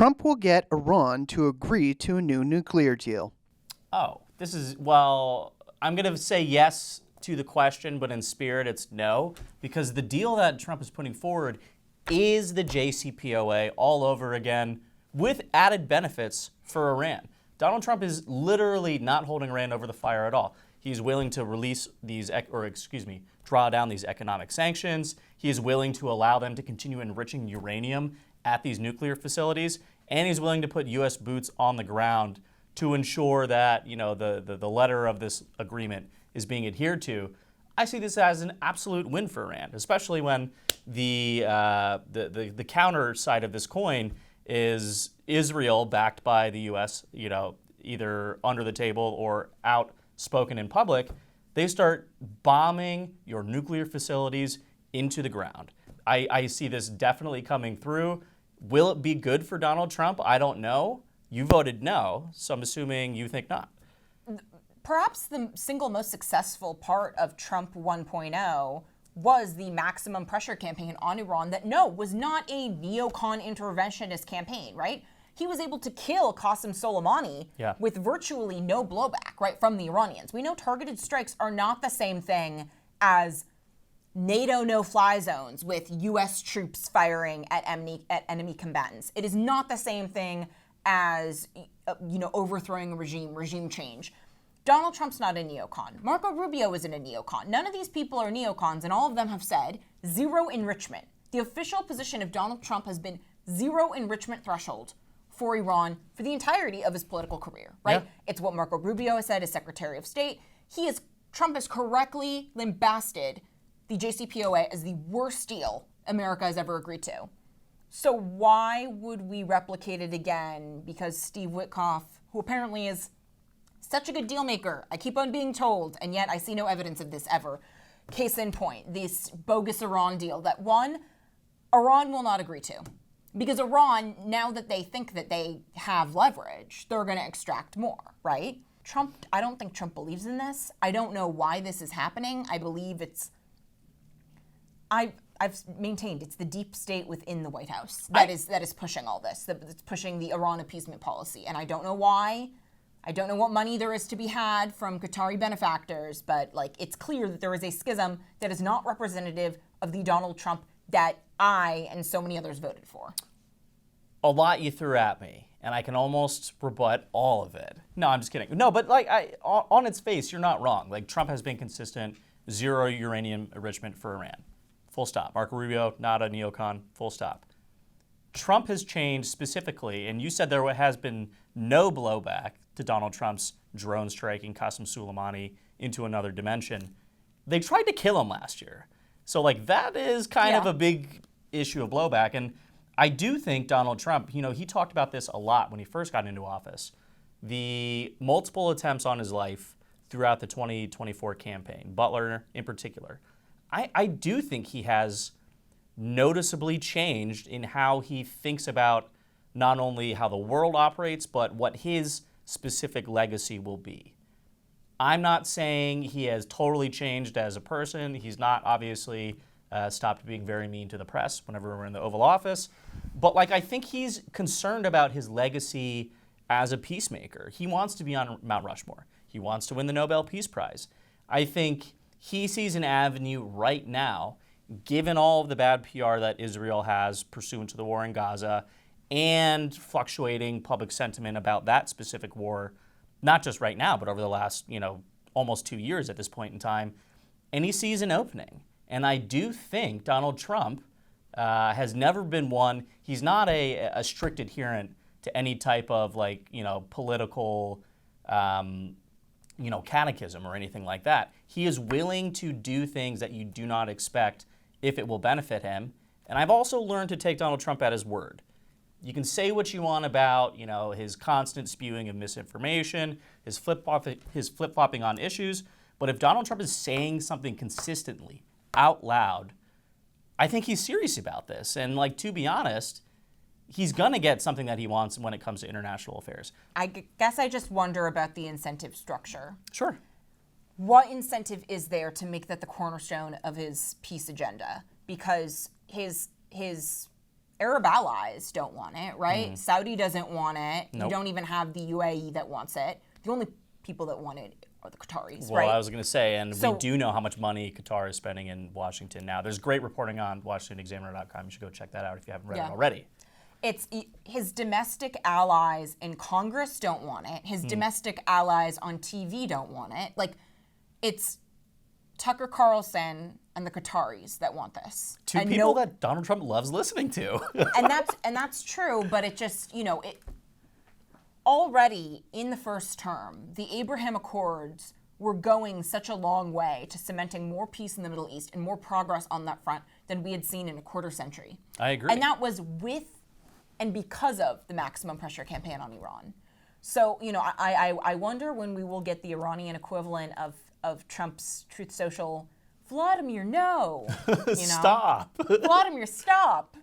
Trump will get Iran to agree to a new nuclear deal. Oh, well, I'm going to say yes to the question, but in spirit it's no, because the deal that Trump is putting forward is the JCPOA all over again with added benefits for Iran. Donald Trump is literally not holding Iran over the fire at all. He's willing to draw down these economic sanctions. He is willing to allow them to continue enriching uranium at these nuclear facilities, and he's willing to put U.S. boots on the ground to ensure that the letter of this agreement is being adhered to. I see this as an absolute win for Iran, especially when the counter side of this coin is Israel, backed by the U.S., either under the table or outspoken in public. They start bombing your nuclear facilities into the ground. I see this definitely coming through. Will it be good for Donald Trump? I don't know. You voted no, so I'm assuming you think not. Perhaps the single most successful part of Trump 1.0 was the maximum pressure campaign on Iran that was not a neocon interventionist campaign, right? He was able to kill Qasem Soleimani with virtually no blowback, right, from the Iranians. We know targeted strikes are not the same thing as NATO no-fly zones with U.S. troops firing at enemy combatants. It is not the same thing as overthrowing a regime change. Donald Trump's not a neocon. Marco Rubio isn't a neocon. None of these people are neocons, and all of them have said zero enrichment. The official position of Donald Trump has been zero enrichment threshold for Iran for the entirety of his political career, right? Yeah. It's what Marco Rubio has said as Secretary of State. Trump has correctly lambasted the JCPOA as the worst deal America has ever agreed to. So why would we replicate it again? Because Steve Witkoff, who apparently is such a good deal maker, I keep on being told, and yet I see no evidence of this ever. Case in point, this bogus Iran deal that Iran will not agree to. Because Iran, now that they think that they have leverage, they're going to extract more, right? I don't think Trump believes in this. I don't know why this is happening. I believe I've maintained it's the deep state within the White House that is pushing all this, that's pushing the Iran appeasement policy. And I don't know why. I don't know what money there is to be had from Qatari benefactors, but it's clear that there is a schism that is not representative of the Donald Trump that I and so many others voted for. A lot you threw at me, and I can almost rebut all of it. No, I'm just kidding. No, but on its face, you're not wrong. Trump has been consistent, zero uranium enrichment for Iran. Full stop. Marco Rubio, not a neocon, full stop. Trump has changed specifically, and you said there has been no blowback to Donald Trump's drone striking Qasem Soleimani into another dimension. They tried to kill him last year. So that is kind of a big issue of blowback. And I do think Donald Trump, he talked about this a lot when he first got into office. The multiple attempts on his life throughout the 2024 campaign, Butler in particular. I do think he has noticeably changed in how he thinks about not only how the world operates, but what his specific legacy will be. I'm not saying he has totally changed as a person. He's not obviously stopped being very mean to the press whenever we're in the Oval Office. But I think he's concerned about his legacy as a peacemaker. He wants to be on Mount Rushmore. He wants to win the Nobel Peace Prize. I think he sees an avenue right now, given all of the bad PR that Israel has pursuant to the war in Gaza and fluctuating public sentiment about that specific war, not just right now, but over the last, almost 2 years at this point in time. And he sees an opening. And I do think Donald Trump has never been one, he's not a strict adherent to any type of political catechism or anything like that. He is willing to do things that you do not expect if it will benefit him. And I've also learned to take Donald Trump at his word. You can say what you want about, his constant spewing of misinformation, his flip-flopping on issues, but if Donald Trump is saying something consistently out loud, I think he's serious about this. And to be honest, he's going to get something that he wants when it comes to international affairs. I guess I just wonder about the incentive structure. Sure. What incentive is there to make that the cornerstone of his peace agenda? Because his Arab allies don't want it, right? Saudi doesn't want it. Nope. You don't even have the UAE that wants it. The only people that want it are the Qataris, Well, right? I was going to say, and So- we do know how much money Qatar is spending in Washington now. There's great reporting on washingtonexaminer.com. You should go check that out if you haven't read it already. It's his domestic allies in Congress don't want it. His domestic allies on TV don't want it. Like, it's Tucker Carlson and the Qataris that want this. Two And people that Donald Trump loves listening to. and that's true, but it just, it already in the first term, the Abraham Accords were going such a long way to cementing more peace in the Middle East and more progress on that front than we had seen in a quarter century. I agree. And that was with and because of the maximum pressure campaign on Iran. So, I wonder when we will get the Iranian equivalent of Trump's Truth Social, Vladimir, no. Stop. Vladimir, stop.